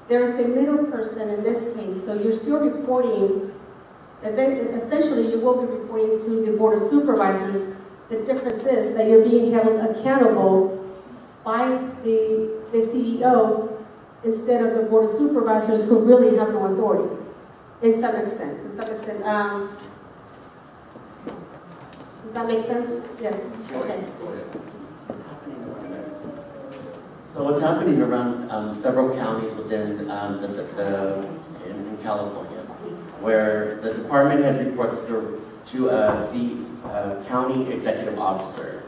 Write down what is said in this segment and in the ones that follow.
there is a middle person in this case, so you're still reporting, essentially you will be reporting to the Board of Supervisors. The difference is that you're being held accountable by the CEO instead of the Board of Supervisors, who really have no authority, in some extent. To some extent, does that make sense? Yes. Okay. So what's happening around several counties within in California, where the department head reports to a county executive officer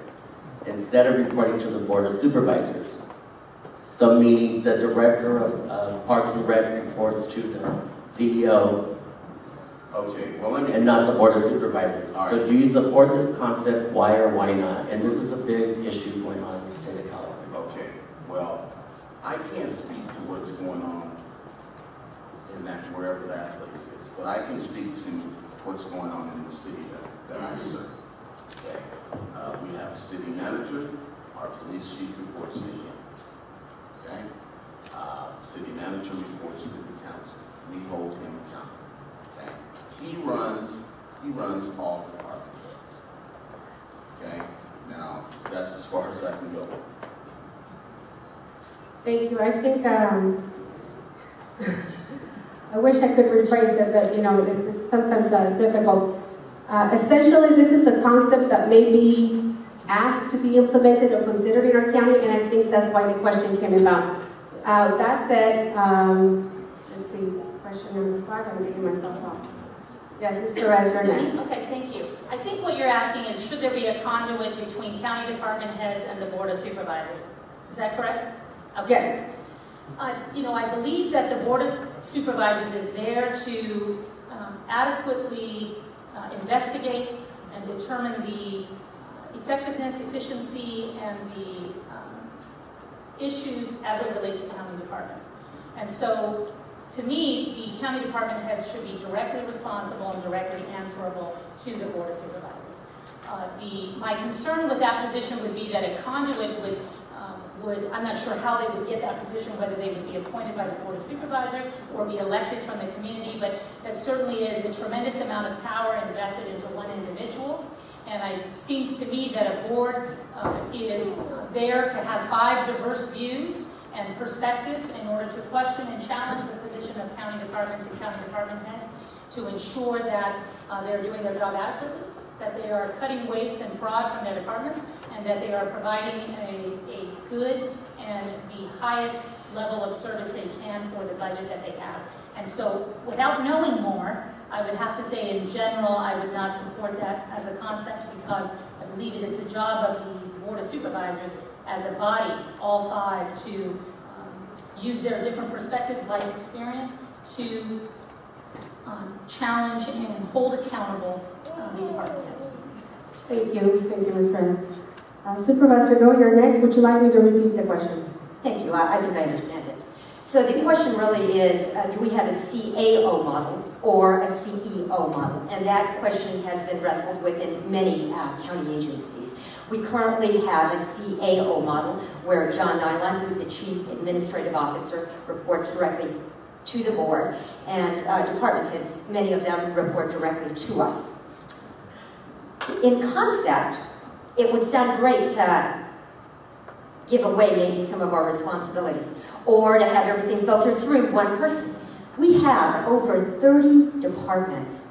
instead of reporting to the Board of Supervisors. So meaning the director of Parks and Rec reports to the CEO. Okay, well let me... And not the Board of Supervisors. Right. So do you support this concept? Why or why not? And this is a big issue going on in the state of California. Okay, well, I can't speak to what's going on in that, wherever that place is, but I can speak to what's going on in the city that I serve. Okay. We have a city manager, our police chief reports to him. Okay? The city manager reports to the council. We hold him accountable. Okay? He runs all the department heads. Okay? Now, that's as far as I can go with it. Thank you. I think, I wish I could rephrase it, but you know, it's sometimes difficult. Essentially, this is a concept that may be asked to be implemented or considered in our county, and I think that's why the question came about. That said, let's see, question number 5, I'm getting myself lost. Yes, Ms. Perez, you're next. Okay, thank you. I think what you're asking is, should there be a conduit between county department heads and the Board of Supervisors? Is that correct? Okay. Yes. You know, I believe that the Board of Supervisors is there to adequately investigate and determine the effectiveness, efficiency, and the issues as it relates to county departments. And so, to me, the county department heads should be directly responsible and directly answerable to the Board of Supervisors. My concern with that position would be that a conduit I'm not sure how they would get that position, whether they would be appointed by the Board of Supervisors or be elected from the community, but that certainly is a tremendous amount of power invested into one individual. And it seems to me that a board is there to have 5 diverse views and perspectives in order to question and challenge the position of county departments and county department heads to ensure that they're doing their job adequately, that they are cutting waste and fraud from their departments, and that they are providing a good and the highest level of service they can for the budget that they have. And so, without knowing more, I would have to say in general, I would not support that as a concept, because I believe it is the job of the Board of Supervisors as a body, all 5, to use their different perspectives, life experience, to challenge and hold accountable the department heads. Thank you, Ms. Perez. Supervisor Go, you're next. Would you like me to repeat the question? Thank you. I think I understand it. So the question really is, do we have a CAO model or a CEO model? And that question has been wrestled with in many county agencies. We currently have a CAO model where John Nyland, who's the Chief Administrative Officer, reports directly to the board, and department heads, many of them report directly to us. In concept, it would sound great to give away maybe some of our responsibilities, or to have everything filter through one person. We have over 30 departments,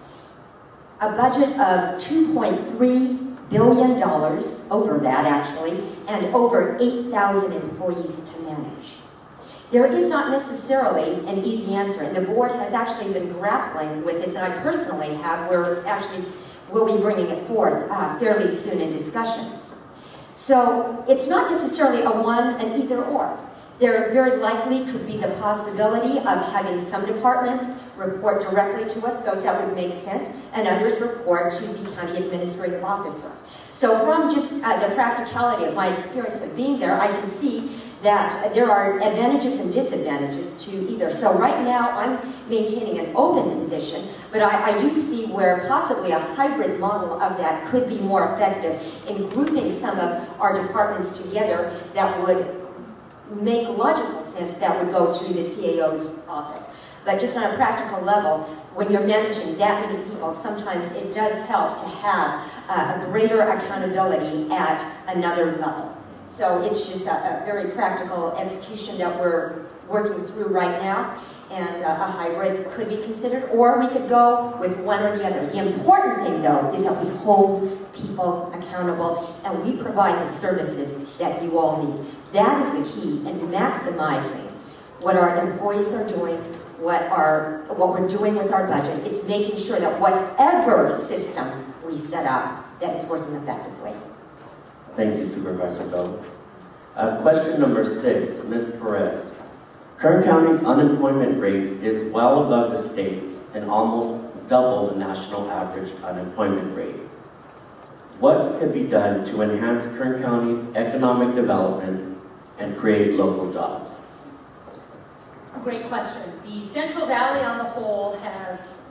a budget of $2.3 billion, over that actually, and over 8,000 employees to manage. There is not necessarily an easy answer, and the board has actually been grappling with this, and I personally have. We'll be bringing it forth fairly soon in discussions. So it's not necessarily an either or. There very likely could be the possibility of having some departments report directly to us, those that would make sense, and others report to the county administrative officer. So from just the practicality of my experience of being there, I can see that there are advantages and disadvantages to either. So right now, I'm maintaining an open position, but I do see where possibly a hybrid model of that could be more effective in grouping some of our departments together that would make logical since that would go through the CAO's office. But just on a practical level, when you're managing that many people, sometimes it does help to have a greater accountability at another level. So it's just a very practical execution that we're working through right now, and a hybrid could be considered, or we could go with one or the other. The important thing, though, is that we hold people accountable and we provide the services that you all need. That is the key in maximizing what our employees are doing, what we're doing with our budget. It's making sure that whatever system we set up, that it's working effectively. Thank you, Supervisor Bell. Question number 6, Ms. Perez. Kern County's unemployment rate is well above the state's and almost double the national average unemployment rate. What could be done to enhance Kern County's economic development and create local jobs? Great question. The Central Valley on the whole has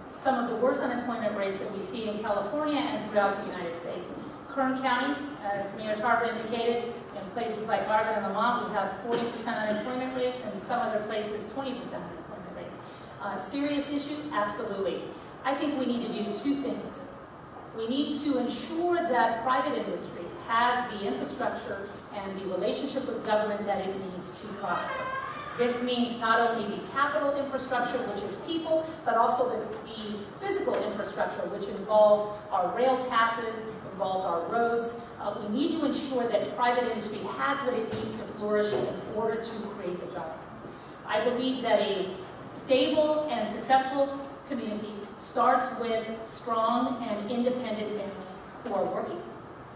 some of the worst unemployment rates that we see in California and throughout the United States. Kern County, as Mayor Tarver indicated, in places like Garvin and Lamont, we have 40% unemployment rates, and some other places 20% unemployment rate. Serious issue? Absolutely. I think we need to do two things. We need to ensure that private industry has the infrastructure and the relationship with government that it needs to prosper. This means not only the capital infrastructure, which is people, but also the physical infrastructure, which involves our rail passes, involves our roads. We need to ensure that private industry has what it needs to flourish in order to create the jobs. I believe that a stable and successful community starts with strong and independent families who are working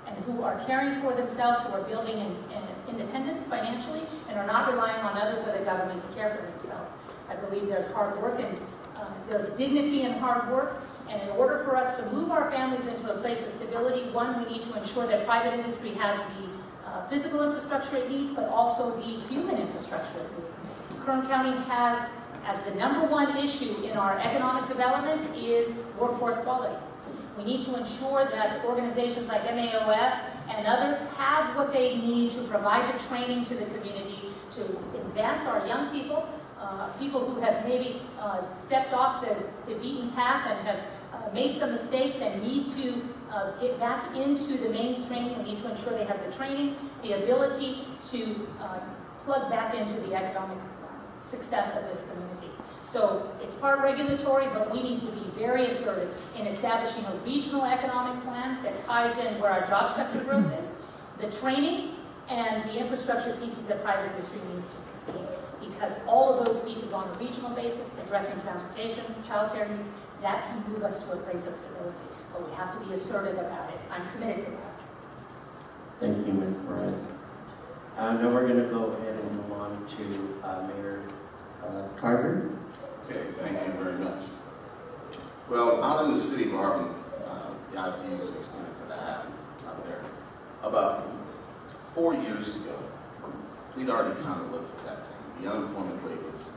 and who are caring for themselves, who are building independence financially, and are not relying on others or the government to care for themselves. I believe there's hard work and there's dignity in hard work, and in order for us to move our families into a place of stability, one, we need to ensure that private industry has the physical infrastructure it needs, but also the human infrastructure it needs. Kern County has, as the #1 issue in our economic development, is workforce quality. We need to ensure that organizations like MAOF and others have what they need to provide the training to the community to advance our young people, people who have maybe stepped off the beaten path and have made some mistakes and need to get back into the mainstream. We need to ensure they have the training, the ability to plug back into the economic success of this community. So it's part regulatory, but we need to be very assertive in establishing a regional economic plan that ties in where our job sector growth is, the training, and the infrastructure pieces that private industry needs to succeed. Because all of those pieces on a regional basis, addressing transportation, childcare needs, that can move us to a place of stability. But we have to be assertive about it. I'm committed to that. Thank you, Ms. Perez. Now we're going to go ahead and move on to Mayor Tarver. Okay, thank you very much. Well, out in the city of Garvin, I've used the experience that I have out there. About 4 years ago, we'd already kind of looked at that thing. The unemployment rate was,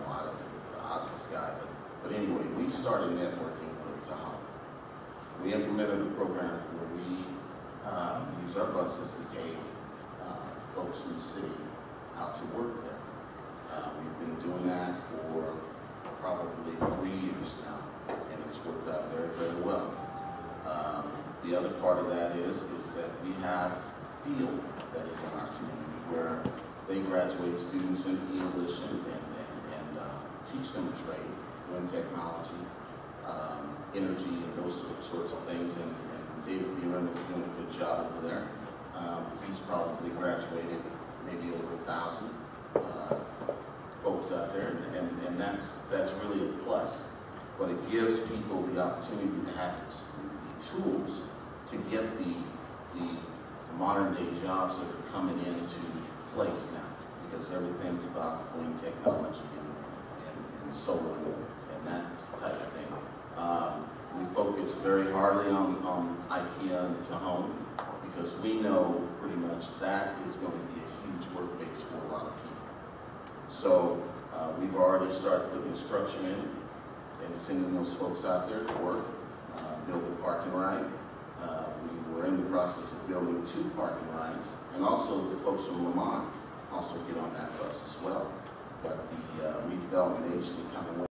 out of the sky. But anyway, we started networking with Tahoma. We implemented a program where we use our buses to take folks from the city out to work there. We've been doing that for probably 3 years now, and it's worked out very, very well. The other part of that is that we have a field that is in our community where they graduate students in English and teach them a trade, in technology, energy, and those sorts of things. And David Buren is doing a good job over there. He's probably graduated maybe over 1,000 folks out there, and that's really a plus. But it gives people the opportunity to have the tools to get the modern day jobs that are coming into place now, because everything's about going technology and solar and that type of thing. We focus very hardly on IKEA and Tahoma, because we know pretty much that is going to be a huge work base for a lot of people. So we've already started putting instruction in and sending those folks out there to work, build a parking ride. We were in the process of building 2 parking rides, and also the folks from Lamont also get on that bus as well. But the redevelopment agency kind of went